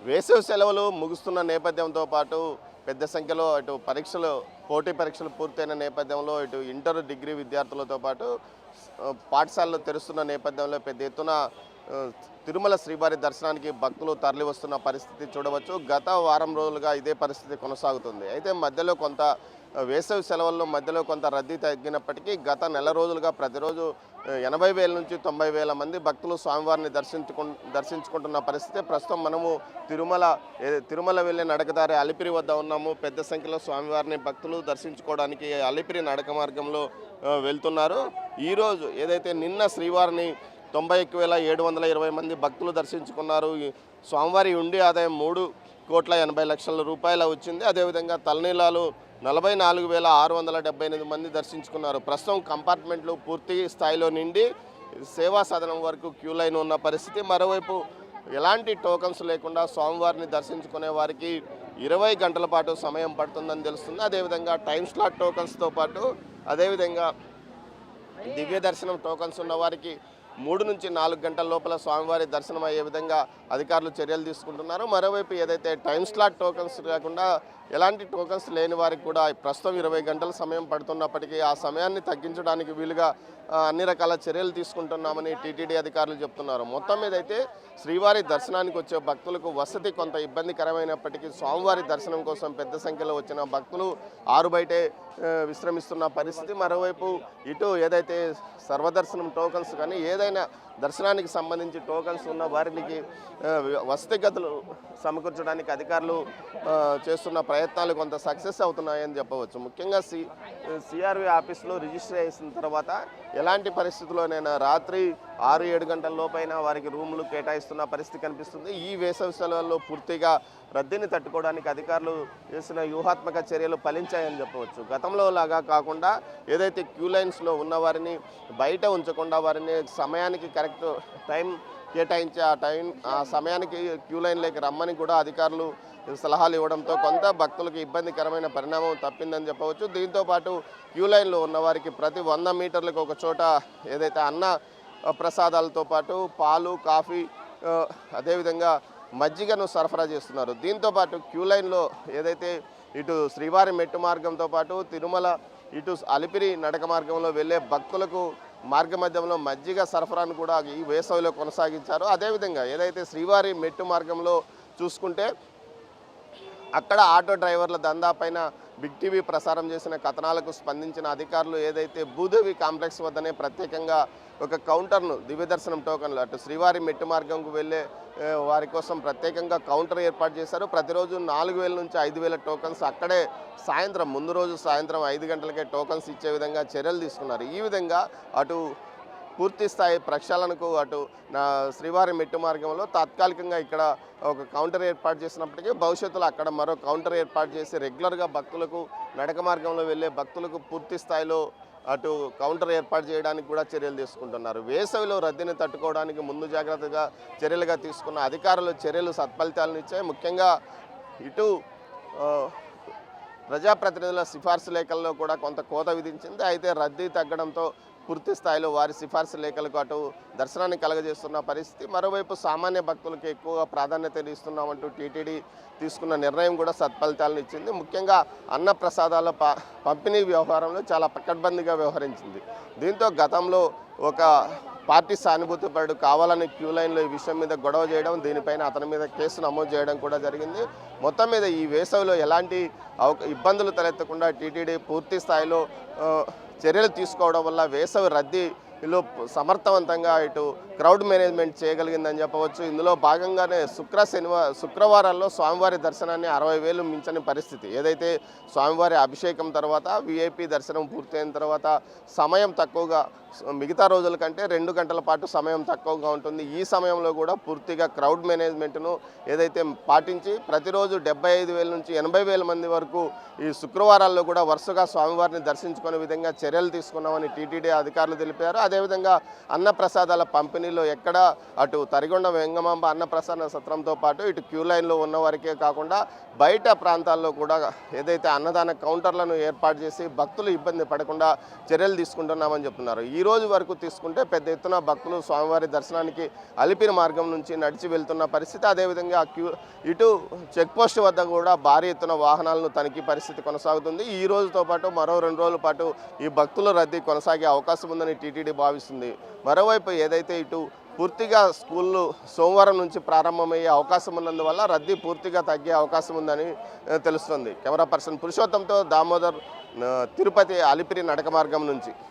వేసవి సెలవులు ముగుస్తున్న నేపథ్యంతో పాటు పెద్ద సంఖ్యలో అటు పోటీ పరీక్షలు పూర్తయిన నేపథ్యంలో ఇటు ఇంటర్ డిగ్రీ విద్యార్థులతో పాటు పాఠశాలలు తెరుస్తున్న నేపథ్యంలో పెద్ద ఎత్తున తిరుమల శ్రీవారి దర్శనానికి భక్తులు తరలి వస్తున్న పరిస్థితి చూడవచ్చు. గత వారం రోజులుగా ఇదే పరిస్థితి కొనసాగుతుంది. అయితే మధ్యలో కొంత వేసవి సెలవుల్లో మధ్యలో కొంత రద్దీ తగ్గినప్పటికీ గత నెల రోజులుగా ప్రతిరోజు 80,000 నుంచి 90,000 మంది భక్తులు స్వామివారిని దర్శించుకుంటున్న పరిస్థితి. ప్రస్తుతం మనము తిరుమల వెళ్ళే నడకదారి అలిపిరి వద్ద ఉన్నాము. పెద్ద సంఖ్యలో స్వామివారిని భక్తులు దర్శించుకోవడానికి అలిపిరి నడక మార్గంలో వెళ్తున్నారు. ఈరోజు ఏదైతే నిన్న శ్రీవారిని 91,720 మంది భక్తులు దర్శించుకున్నారు. స్వామివారి ఉండి ఆదాయం 3,80,00,000 రూపాయలు వచ్చింది. అదేవిధంగా తలనీలాలు 44,678 మంది దర్శించుకున్నారు. ప్రస్తుతం కంపార్ట్మెంట్లు పూర్తి స్థాయిలో నిండి సేవా సదనం వరకు క్యూ లైన్ ఉన్న పరిస్థితి. మరోవైపు ఎలాంటి టోకన్స్ లేకుండా స్వామివారిని దర్శించుకునే వారికి 20 గంటల పాటు సమయం పడుతుందని తెలుస్తుంది. అదేవిధంగా టైం స్లాట్ టోకన్స్తో పాటు అదేవిధంగా దివ్య దర్శనం టోకన్స్ ఉన్న వారికి 3 నుంచి 4 గంటల లోపల స్వామివారి దర్శనం అయ్యే విధంగా అధికారులు చర్యలు తీసుకుంటున్నారు. మరోవైపు ఏదైతే టైం స్లాట్ టోకన్స్ కాకుండా ఎలాంటి టోకన్స్ లేని వారికి కూడా ప్రస్తుతం 20 గంటల సమయం పడుతున్నప్పటికీ ఆ సమయాన్ని తగ్గించడానికి వీలుగా అన్ని రకాల చర్యలు తీసుకుంటున్నామని టీటీడీ అధికారులు చెప్తున్నారు. మొత్తం మీద అయితే శ్రీవారి దర్శనానికి వచ్చే భక్తులకు వసతి కొంత ఇబ్బందికరమైనప్పటికీ స్వామివారి దర్శనం కోసం పెద్ద సంఖ్యలో వచ్చిన భక్తులు ఆరు బయటే విశ్రమిస్తున్న పరిస్థితి. మరోవైపు ఇటు ఏదైతే సర్వదర్శనం టోకన్స్ కానీ ఏదైనా దర్శనానికి సంబంధించి టోకన్స్ ఉన్న వారికి వసతి గదులు సమకూర్చడానికి అధికారులు చేస్తున్న ప్రయత్నాలు కొంత సక్సెస్ అవుతున్నాయని చెప్పవచ్చు. ముఖ్యంగా సిఆర్వి ఆఫీస్లో రిజిస్టర్ చేసిన తర్వాత ఎలాంటి పరిస్థితుల్లోనైనా రాత్రి 6-7 గంటల లోపైన వారికి రూములు కేటాయిస్తున్న పరిస్థితి కనిపిస్తుంది. ఈ వేసవి సెలవుల్లో పూర్తిగా రద్దీని తట్టుకోవడానికి అధికారులు చేసిన వ్యూహాత్మక చర్యలు ఫలించాయని చెప్పవచ్చు. గతంలో లాగా కాకుండా ఏదైతే క్యూ లైన్స్లో ఉన్న వారిని బయట ఉంచకుండా వారిని సమయానికి కరెక్ట్ టైం కేటాయించి ఆ సమయానికి క్యూ లైన్లోకి రమ్మని కూడా అధికారులు సలహాలు ఇవ్వడంతో కొంత భక్తులకు ఇబ్బందికరమైన పరిణామం తప్పిందని చెప్పవచ్చు. దీంతోపాటు క్యూ లైన్లో ఉన్నవారికి ప్రతి 100 మీటర్లకు ఒక చోట ఏదైతే అన్న ప్రసాదాలతో పాటు పాలు, కాఫీ, అదేవిధంగా మజ్జిగను సరఫరా చేస్తున్నారు. దీంతోపాటు క్యూ లైన్లో ఏదైతే ఇటు శ్రీవారి మెట్టు మార్గంతో పాటు తిరుమల ఇటు అలిపిరి నడక మార్గంలో వెళ్ళే భక్తులకు మార్గ మధ్యంలో మజ్జిగ సరఫరాను కూడా ఈ వేసవిలో కొనసాగించారు. అదేవిధంగా ఏదైతే శ్రీవారి మెట్టు మార్గంలో చూసుకుంటే అక్కడ ఆటో డ్రైవర్ల దందా పైన బిగ్ టీవీ ప్రసారం చేసిన కథనాలకు స్పందించిన అధికారులు ఏదైతే భూదేవి కాంప్లెక్స్ వద్దనే ప్రత్యేకంగా ఒక కౌంటర్ను దివ్య దర్శనం టోకన్లు అటు శ్రీవారి మెట్టు మార్గంకు వెళ్ళే వారి కోసం ప్రత్యేకంగా కౌంటర్ ఏర్పాటు చేశారు. ప్రతిరోజు 4,000 నుంచి 5,000 టోకన్స్ అక్కడే ముందు రోజు సాయంత్రం 5 గంటలకే టోకన్స్ ఇచ్చే విధంగా చర్యలు తీసుకున్నారు. ఈ విధంగా అటు పూర్తి స్థాయి ప్రక్షాళనకు అటు శ్రీవారి మెట్టు మార్గంలో తాత్కాలికంగా ఇక్కడ ఒక కౌంటర్ ఏర్పాటు చేసినప్పటికీ భవిష్యత్తులో అక్కడ మరో కౌంటర్ ఏర్పాటు చేసి రెగ్యులర్గా భక్తులకు నడక మార్గంలో వెళ్ళే భక్తులకు పూర్తి స్థాయిలో అటు కౌంటర్ ఏర్పాటు చేయడానికి కూడా చర్యలు తీసుకుంటున్నారు. వేసవిలో రద్దీని తట్టుకోవడానికి ముందు జాగ్రత్తగా చర్యలుగా తీసుకున్న అధికారులు చర్యలు సత్ఫలితాలను ఇచ్చాయి. ముఖ్యంగా ఇటు ప్రజాప్రతినిధుల సిఫార్సు లేఖల్లో కూడా కొంత కోత విధించింది. అయితే రద్దీ తగ్గడంతో పూర్తి స్థాయిలో వారి సిఫార్సు లేఖలకు అటు దర్శనాన్ని కలగజేస్తున్న పరిస్థితి. మరోవైపు సామాన్య భక్తులకు ఎక్కువగా ప్రాధాన్యత ఇస్తున్నామంటూ టీటీడీ తీసుకున్న నిర్ణయం కూడా సత్ఫలితాలను ఇచ్చింది. ముఖ్యంగా అన్న ప్రసాదాల పంపిణీ వ్యవహారంలో చాలా పకడ్బందీగా వ్యవహరించింది. దీంతో గతంలో ఒక పార్టీ సానుభూతిపరుడు కావాలని క్యూ లైన్లో ఈ విషయం మీద గొడవ చేయడం, దీనిపైన అతని మీద కేసు నమోదు చేయడం కూడా జరిగింది. మొత్తం మీద ఈ వేసవిలో ఎలాంటి ఇబ్బందులు తలెత్తకుండా టీటీడీ పూర్తి స్థాయిలో చర్యలు తీసుకోవడం వల్ల వేసవి రద్దీలో సమర్థవంతంగా ఇటు క్రౌడ్ మేనేజ్మెంట్ చేయగలిగిందని చెప్పవచ్చు. ఇందులో భాగంగానే శుక్రవారాల్లో స్వామివారి దర్శనాన్ని 60,000 మించని పరిస్థితి. ఏదైతే స్వామివారి అభిషేకం తర్వాత విఐపి దర్శనం పూర్తయిన తర్వాత సమయం తక్కువగా మిగతా రోజుల కంటే 2 గంటల పాటు సమయం తక్కువగా ఉంటుంది. ఈ సమయంలో కూడా పూర్తిగా క్రౌడ్ మేనేజ్మెంట్ను ఏదైతే పాటించి ప్రతిరోజు 75,000 నుంచి 80,000 మంది వరకు ఈ శుక్రవారాల్లో కూడా వరుసగా స్వామివారిని దర్శించుకునే విధంగా చర్యలు తీసుకున్నామని టీటీడీ అధికారులు తెలిపారు. అదేవిధంగా అన్నప్రసాదాల పంపిణీలో ఎక్కడ అటు తరిగొండ వెంగమాంబ అన్నప్రసాద సత్రంతో పాటు ఇటు క్యూ లైన్లో ఉన్న వారికే కాకుండా బయట ప్రాంతాల్లో కూడా ఏదైతే అన్నదాన కౌంటర్లను ఏర్పాటు చేసి భక్తులు ఇబ్బంది పడకుండా చర్యలు తీసుకుంటున్నామని చెప్తున్నారు. ఈ రోజు వరకు తీసుకుంటే పెద్ద ఎత్తున భక్తులు స్వామివారి దర్శనానికి అలిపిరి మార్గం నుంచి నడిచి వెళ్తున్న పరిస్థితి. అదేవిధంగా ఇటు చెక్ పోస్ట్ వద్ద కూడా భారీ ఎత్తున వాహనాలను తనిఖీ పరిస్థితి కొనసాగుతుంది. ఈ రోజుతో పాటు మరో 2 రోజుల పాటు ఈ భక్తుల రద్దీ కొనసాగే అవకాశం ఉందని టీటీడీ భావిస్తుంది. మరోవైపు ఏదైతే ఇటు పూర్తిగా స్కూళ్ళు సోమవారం నుంచి ప్రారంభమయ్యే అవకాశం ఉన్నందువల్ల రద్దీ పూర్తిగా తగ్గే అవకాశం ఉందని తెలుస్తుంది. కెమెరా పర్సన్ పురుషోత్తంతో దామోదర్, తిరుపతి అలిపిరి నడక మార్గం నుంచి.